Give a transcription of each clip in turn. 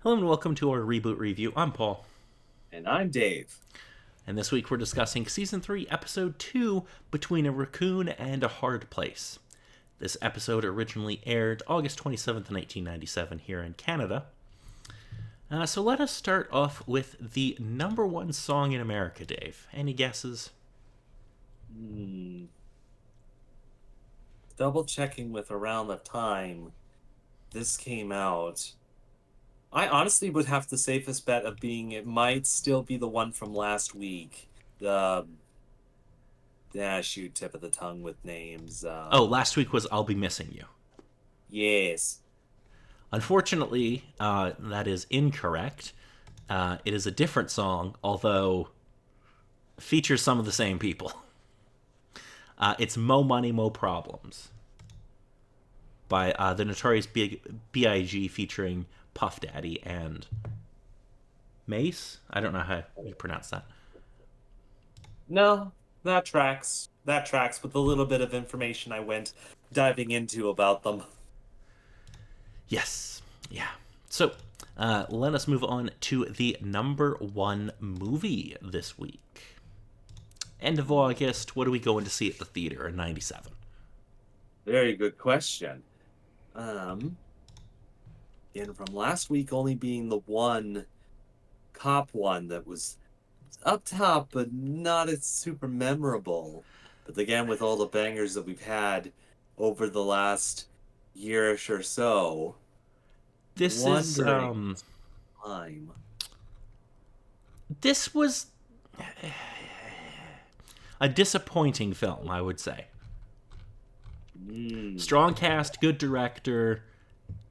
Hello and welcome to our Reboot review. I'm Paul. And I'm Dave. And this week we're discussing Season 3, Episode 2, Between a Raccoon and a Hard Place. This episode originally aired August 27th, 1997 here in Canada. So let us start off with the number one song in America, Dave. Any guesses? Double checking with around the time this came out. I honestly would have the safest bet of being it might still be the one from last week. The shoot, tip of the tongue with names. Oh, last week was I'll Be Missing You. Yes. Unfortunately, that is incorrect. It is a different song, although features some of the same people. It's Mo Money, Mo Problems by the Notorious B.I.G. featuring Puff Daddy and Mace. I don't know how you pronounce that. No, that tracks. That tracks with a little bit of information I went diving into about them. Yes. Yeah. So let us move on to the number one movie this week. End of August, what are we going to see at the theater in 97? Very good question. And from last week only being the one cop one that was up top, but not as super memorable. But again, with all the bangers that we've had over the last yearish or so, This is wondering time. this was a disappointing film, I would say. Strong cast, good director,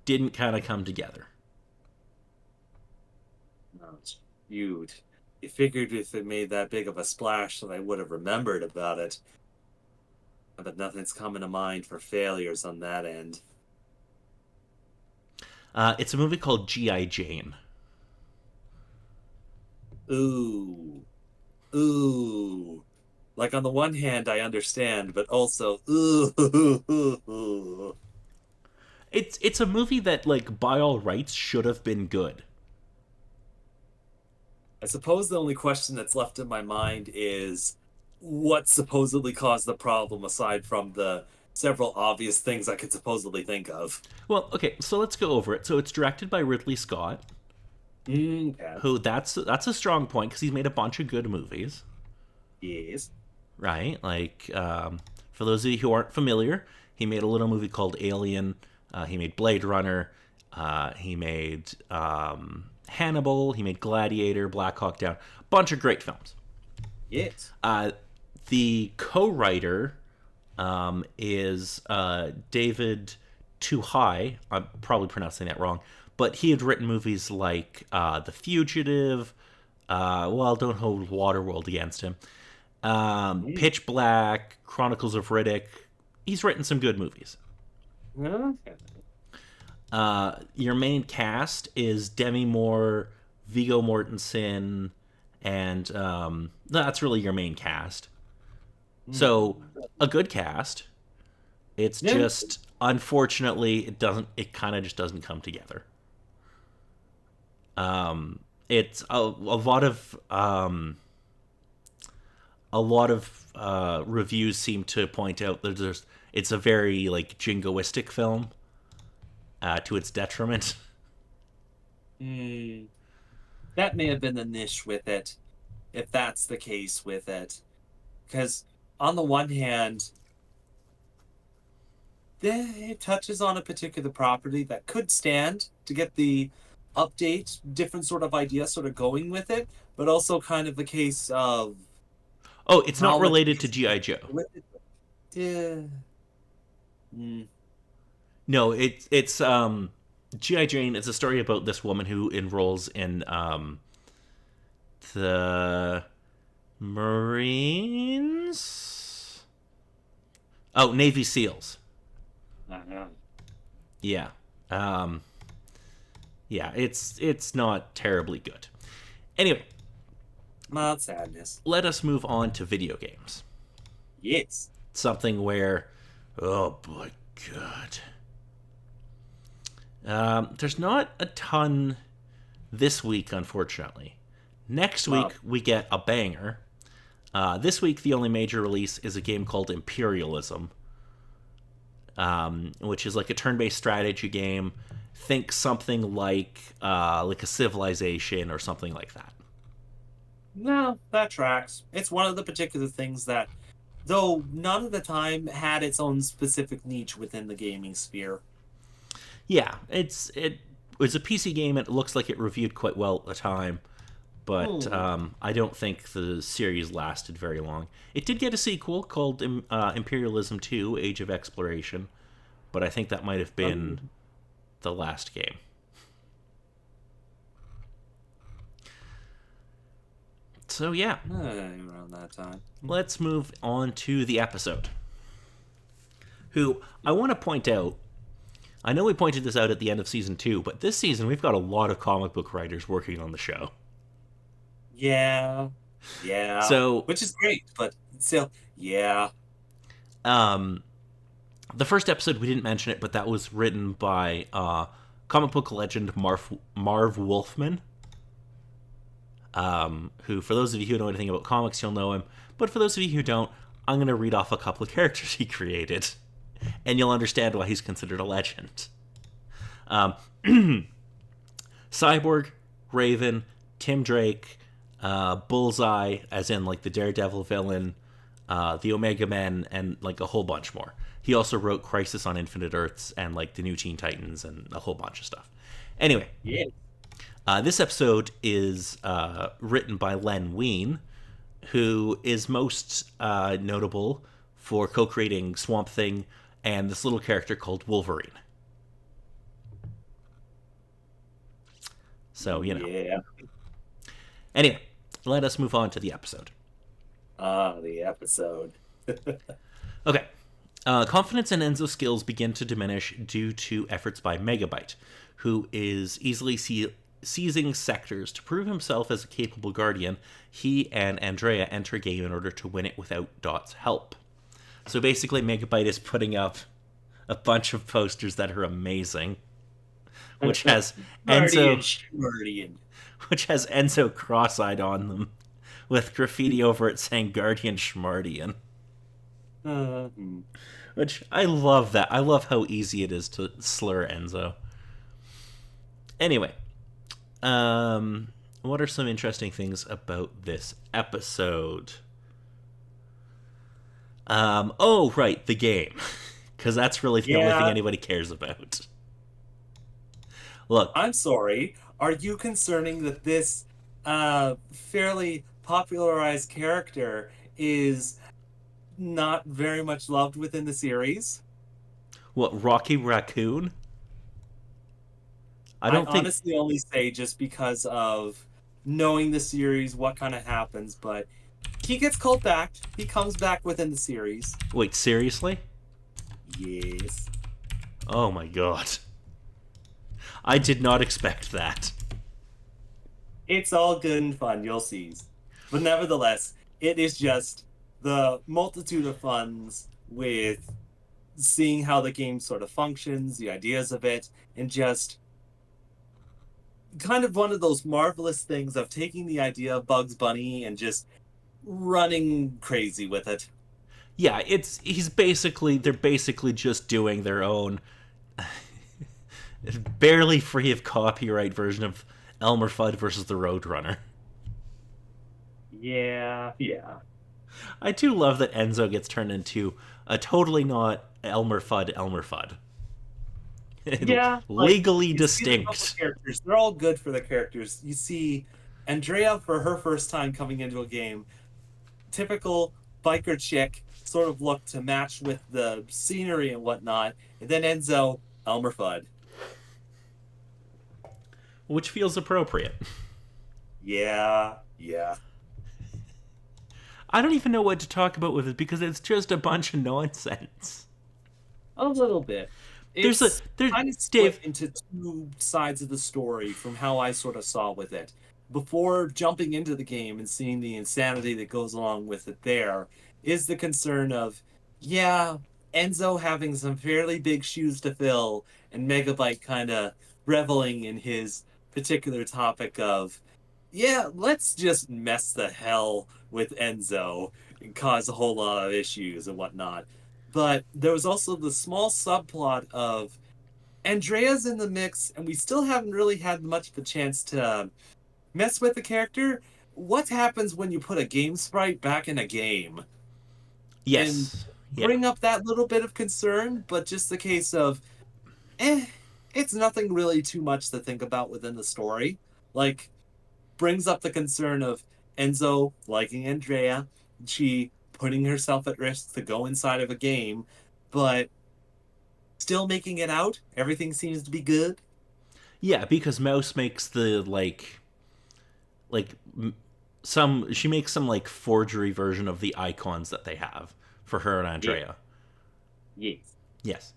didn't kind of come together. No, it's huge. You figured if it made that big of a splash that I would have remembered about it. But nothing's coming to mind for failures on that end. It's a movie called G.I. Jane. Ooh. Ooh. Like, on the one hand, I understand, but also, ooh. It's a movie that, like, by all rights, should have been good. I suppose the only question that's left in my mind is what supposedly caused the problem aside from the several obvious things I could supposedly think of. Well, okay, so let's go over it. So it's directed by Ridley Scott, Okay. who that's a strong point because he's made a bunch of good movies, Yes. right? Like, for those of you who aren't familiar, he made a little movie called Alien. He made Blade Runner. He made Hannibal. He made Gladiator, Black Hawk Down. Bunch of great films. Yes. The co-writer is David Too High. I'm probably pronouncing that wrong, but he had written movies like The Fugitive. Don't hold Waterworld against him. Pitch Black, Chronicles of Riddick. He's written some good movies. Okay. Your main cast is Demi Moore, Viggo Mortensen, and that's really your main cast. So a good cast. It's just unfortunately it kind of just doesn't come together. It's a lot of reviews seem to point out that it's a very like jingoistic film, to its detriment. That may have been the niche with it, if that's the case with it. Because, on the one hand, it touches on a particular property that could stand to get the update, different sort of idea sort of going with it, but also kind of the case of Oh, it's how not much related to G.I. Joe. with it. Yeah. No, it's G.I. Jane is a story about this woman who enrolls in the Marines. Oh, Navy SEALs. Uh-huh. Yeah. Yeah, it's not terribly good. Anyway, Mild sadness. let us move on to video games. Yes. Something where, oh boy, God. There's not a ton this week, unfortunately. Next Wow. week, we get a banger. This week, the only major release is a game called Imperialism, which is like a turn-based strategy game. Think something like a Civilization or something like that. No, that tracks. It's one of the particular things that, though none of the time, had its own specific niche within the gaming sphere. Yeah, it was a PC game. It looks like it reviewed quite well at the time, but Hmm. I don't think the series lasted very long. It did get a sequel called Imperialism 2: Age of Exploration, but I think that might have been Um, the last game. So yeah, around that time. let's move on to the episode. Who I want to point out, I know we pointed this out at the end of season 2, but this season we've got a lot of comic book writers working on the show. Yeah, yeah, So, which is great, but still, yeah. um, the first episode we didn't mention it, but that was written by comic book legend Marv Wolfman, who, for those of you who know anything about comics, you'll know him. But for those of you who don't, I'm going to read off a couple of characters he created, and you'll understand why he's considered a legend. Um, Cyborg, Raven, Tim Drake, Bullseye, as in like the Daredevil villain, the Omega Men, and like a whole bunch more. He also wrote Crisis on Infinite Earths and like the New Teen Titans and a whole bunch of stuff. Anyway, Yeah. this episode is written by Len Wein, who is most notable for co-creating Swamp Thing and this little character called Wolverine. So, you know. Yeah. Anyway, let us move on to the episode. Ah, the episode. Okay. Confidence in Enzo's skills begin to diminish due to efforts by Megabyte, who is easily seizing sectors. To prove himself as a capable guardian, he and Andrea enter a game in order to win it without Dot's help. So basically, Megabyte is putting up a bunch of posters that are amazing, which has Guardian Enzo, Schmardian. which has Enzo cross-eyed on them, with graffiti over it saying "Guardian Schmardian." Hmm. Which I love that. I love how easy it is to slur Enzo. Anyway, what are some interesting things about this episode? Oh, right, the game. Because that's really the only thing Yeah, anybody cares about. Look, I'm sorry. Are you concerning that this fairly popularized character is not very much loved within the series? what, Rocky Raccoon? I I don't think. honestly only say just because of knowing the series, what kind of happens, but he gets called back. He comes back within the series. Wait, seriously? Yes. Oh my god. I did not expect that. It's all good and fun, you'll see. But nevertheless, it is just the multitude of funs with seeing how the game sort of functions, the ideas of it, and just kind of one of those marvelous things of taking the idea of Bugs Bunny and just running crazy with it. Yeah, they're basically just doing their own barely free of copyright version of Elmer Fudd versus the Roadrunner. Yeah, yeah. I do love that Enzo gets turned into a totally not Elmer Fudd. Yeah, like Legally you see the couple distinct. characters, they're all good for the characters. You see Andrea for her first time coming into a game, typical biker chick sort of look to match with the scenery and whatnot, and then Enzo, Elmer Fudd. Which feels appropriate. Yeah, yeah. I don't even know what to talk about with it because it's just a bunch of nonsense. A little bit. There's a It's there's kind of split Dave. into two sides of the story from how I sort of saw with it. Before jumping into the game and seeing the insanity that goes along with it, there is the concern of, yeah, Enzo having some fairly big shoes to fill and Megabyte kind of reveling in his particular topic of, yeah, let's just mess the hell with Enzo and cause a whole lot of issues and whatnot. But there was also the small subplot of Andrea's in the mix, and we still haven't really had much of a chance to mess with the character. What happens when you put a game sprite back in a game? And Yes. Yeah. bring up that little bit of concern, but just the case of, eh, it's nothing really too much to think about within the story. Like, brings up the concern of Enzo liking Andrea, she putting herself at risk to go inside of a game, but still making it out. Everything seems to be good. Yeah, because Mouse makes the like some she makes some like forgery version of the icons that they have for her and Yeah, Andrea. yes. Yes.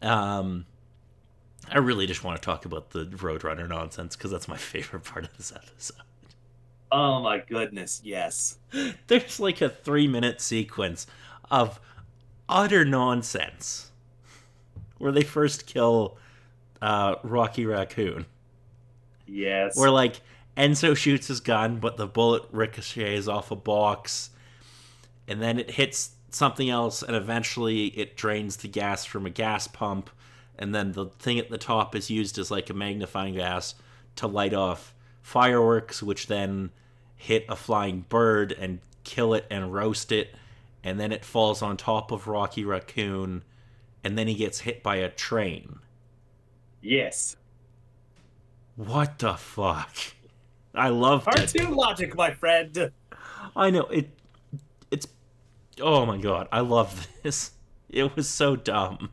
Um I really just want to talk about the Roadrunner nonsense because that's my favorite part of this episode. Oh my goodness, yes. There's like a 3-minute sequence of utter nonsense where they first kill Rocky Raccoon. Where Yes. like Enzo shoots his gun, but the bullet ricochets off a box, and then it hits something else, and eventually it drains the gas from a gas pump, and then the thing at the top is used as like a magnifying glass to light off fireworks, which then hit a flying bird and kill it and roast it, and then it falls on top of Rocky Raccoon, and then he gets hit by a train. Yes. What the fuck? I loved it. Cartoon logic, my friend. I know it. It's oh my god, I love this. It was so dumb.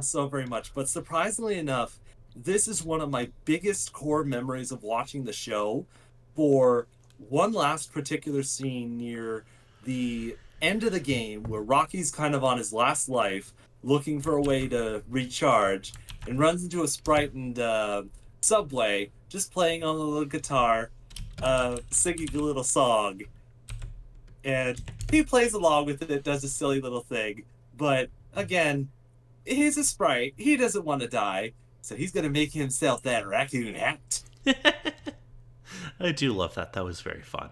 So very much. But surprisingly enough, this is one of my biggest core memories of watching the show for one last particular scene near the end of the game where Rocky's kind of on his last life looking for a way to recharge and runs into a sprite and subway just playing on the little guitar, singing a little song. And he plays along with it, does a silly little thing. But again, he's a sprite. He doesn't want to die, so he's going to make himself that raccoon hat. I do love that. That was very fun.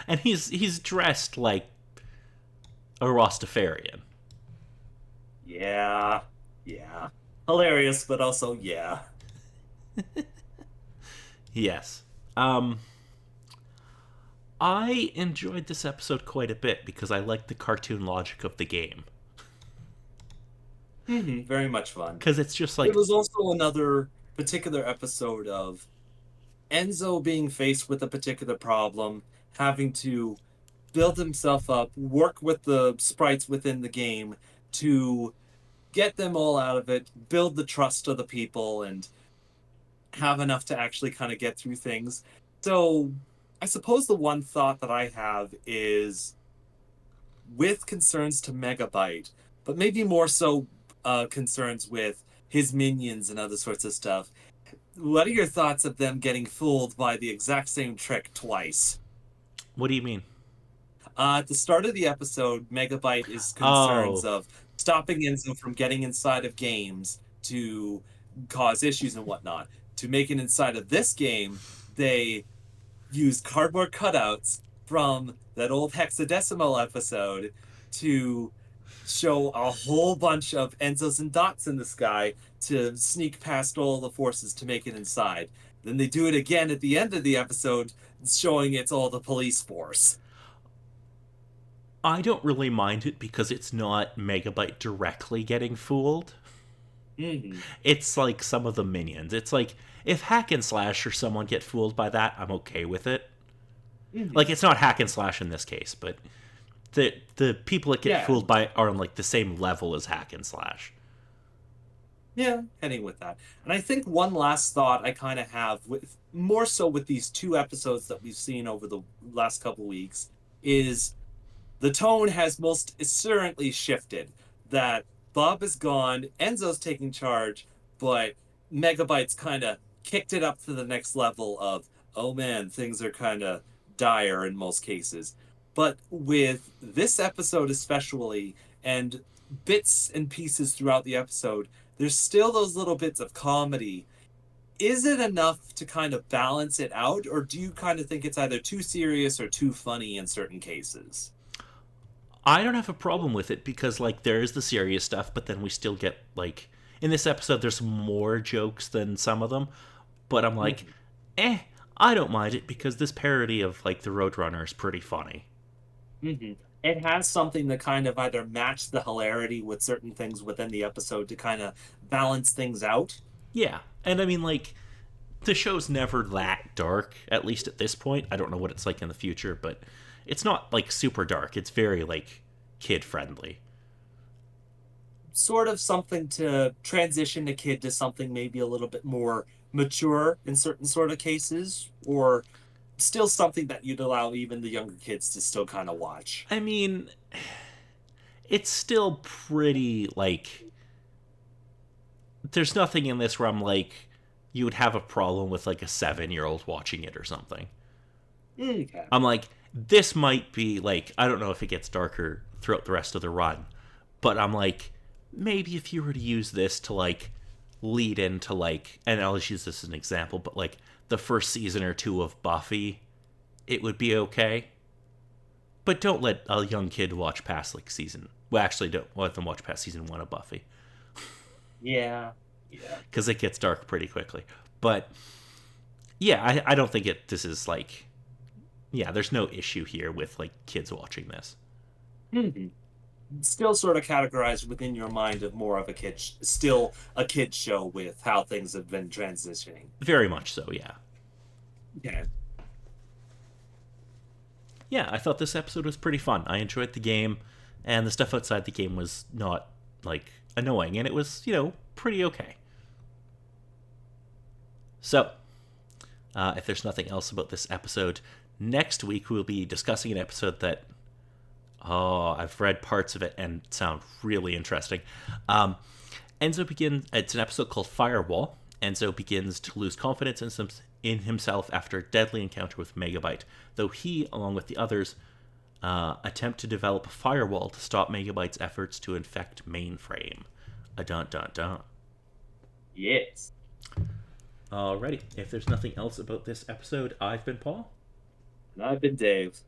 And he's dressed like a Rastafarian. Yeah, yeah. Hilarious, but also yeah. Yes. Um I enjoyed this episode quite a bit because I liked the cartoon logic of the game. Very much fun. Because it's just It like, was also another particular episode of Enzo being faced with a particular problem, having to build himself up, work with the sprites within the game to get them all out of it, build the trust of the people, and have enough to actually kind of get through things. So I suppose the one thought that I have is with concerns to Megabyte, but maybe more so concerns with his minions and other sorts of stuff. What are your thoughts of them getting fooled by the exact same trick twice? what do you mean? At the start of the episode, Megabyte is concerns Oh, of stopping Enzo from getting inside of games to cause issues and whatnot. To make it inside of this game, they use cardboard cutouts from that old hexadecimal episode to show a whole bunch of Enzos and dots in the sky to sneak past all the forces to make it inside. Then they do it again at the end of the episode, showing it's all the police force. I don't really mind it because it's not Megabyte directly getting fooled. Mm-hmm. It's like some of the minions. It's like if Hack and Slash or someone get fooled by that, I'm okay with it. Mm-hmm. Like it's not Hack and Slash in this case, but the people that get Yeah, fooled by it are on like the same level as Hack and Slash. yeah, heading with that. And I think one last thought I kind of have with more so with these two episodes that we've seen over the last couple weeks is the tone has most certainly shifted. That Bob is gone, Enzo's taking charge, but Megabyte's kind of kicked it up to the next level of, oh man, things are kind of dire in most cases. But with this episode especially, and bits and pieces throughout the episode, there's still those little bits of comedy. Is it enough to kind of balance it out, or do you kind of think it's either too serious or too funny in certain cases? I don't have a problem with it because like there is the serious stuff, but then we still get like in this episode there's more jokes than some of them, but I'm like, Mhm. I don't mind it because this parody of like the Roadrunner is pretty funny. It has something to kind of either match the hilarity with certain things within the episode to kind of balance things out. Yeah, and I mean like the show's never that dark, at least at this point. I don't know what it's like in the future, but it's not like super dark. It's very like kid friendly. Sort of something to transition a kid to something maybe a little bit more mature in certain sort of cases, or still something that you'd allow even the younger kids to still kind of watch. I mean, it's still pretty like there's nothing in this where I'm like you would have a problem with like a 7-year-old watching it or something. Okay. I'm like this might be like I don't know if it gets darker throughout the rest of the run, but I'm like maybe if you were to use this to like lead into like and I'll just use this as an example, but like the first season or two of Buffy, it would be okay. But don't let a young kid watch past like season. Well, actually, don't let them watch past season 1 of Buffy Yeah. Yeah. because it gets dark pretty quickly. But yeah, I don't think it. This is like yeah. There's no issue here with like kids watching this. Mhm. Still sort of categorized within your mind of more of a kid, still a kid show with how things have been transitioning. Very much so. Yeah. Okay. Yeah. I thought this episode was pretty fun. I enjoyed the game, and the stuff outside the game was not like annoying, and it was pretty okay. So if there's nothing else about this episode, next week we'll be discussing an episode that I've read parts of it and sound really interesting. Um, Enzo begins. It's an episode called Firewall. Enzo begins to lose confidence in himself after a deadly encounter with Megabyte, though he, along with the others, attempt to develop a firewall to stop Megabyte's efforts to infect mainframe. A dun dun dun. Yes. Alrighty, if there's nothing else about this episode, I've been Paul. And I've been Dave.